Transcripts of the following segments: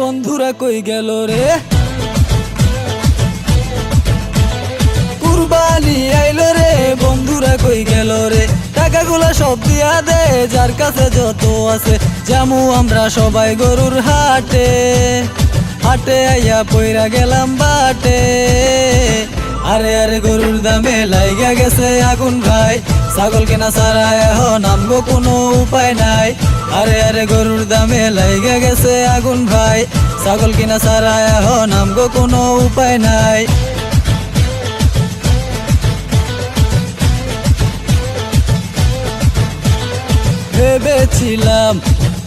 বন্ধুরা কই গেল রে? কুরবানি আইলো রে, বন্ধুরা কই গেল রে? টাকাগুলা সব দিয়া দে যার কাছে যত আছে। জামু আমরা সবাই গরুর হাটে, হাটে আইয়া পইরা গেলাম বাটে। আরে আরে গরুর দামে লাইগা গেছে আগুন ভাই, ছাগল কেনা ছাড়া এখন আমগো কোনো উপায় নাই। আরে আরে গরুর দামে লাইগা গেছে আগুন ভাই, ছাগল কেনা ছাড়া এখন আমগো কোনো উপায় নাই। ভেবেছিলাম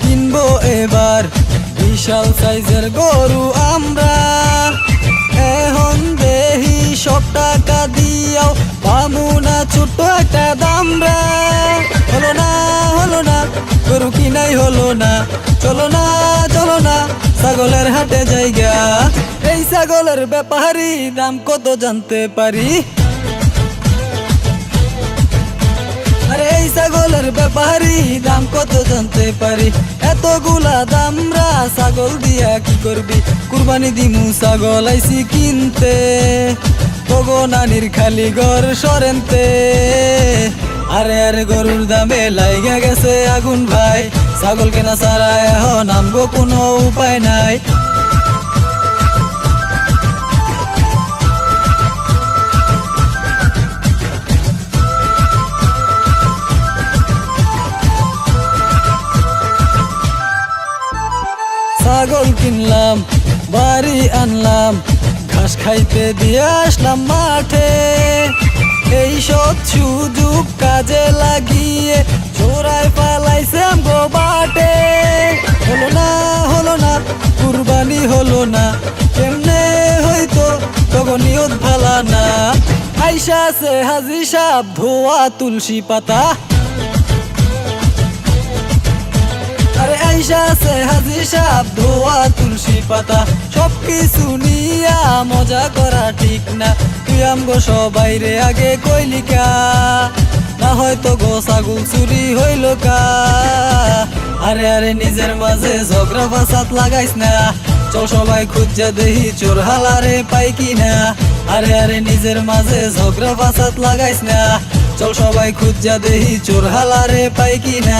কিনবো এবার বিশাল সাইজের গরু আমরা, এখন দেহি সব টাকা দিয়াও পামু না ছোট্ট একটা দামরা। হলো না হলো না, গরু কিনাই হলো না। চলো না চলো না, ছাগলের হাটে জায়গা। এই ছাগলের ব্যাপারী দাম কত জানতে পারি? আরে এই ছাগলের ব্যাপারী দাম কত জানতে পারি? এতগুলা দামরা ছাগল দিয়া কি করবি? কুরবানি দিমু ছাগল আইছি কিনতে, তগো নানির খালি ঘর সরেনতে। আরে আরে গরুর দামে লাইগা গেছে আগুন ভাই, ছাগল কেনা ছাড়া এখন আমগো কোনো উপায় নাই। ছাগল কিনলাম, বাড়ি আনলাম, ঘাস খাইতে দিয়ে আসলাম মাঠে। এই সব সুযোগ কাজে লাগিয়ে চোরাই পালাইছে আমগো বাটে। হলো না হলো না, কুরবানি হলো না, কেমনে হইতো তখন নিয়ত ভালা না। আইসা আছে হাজি সাহেব ধোয়া তুলসী পাতা, আরে আইসা আছে হাজি সাহেব ধোয়া তুলসী পাতা। সব কিছু নিয়া মজা করা ঠিক না, তুই আমগো সবাই রে আগে কইলিকা, না হয়তো গো ছাগল চুরি হইল কা। আরে আরে নিজের মাঝে ঝগড়া ফাসাদ লাগাইস না, চল সবাই খুঁজা দেহি চোর হালারে পাই কিনা। আরে আরে নিজের মাঝে ঝগড়া ফাসাদ লাগাইস না, চল সবাই খুঁজা দেহি চোর হালারে পাই কিনা।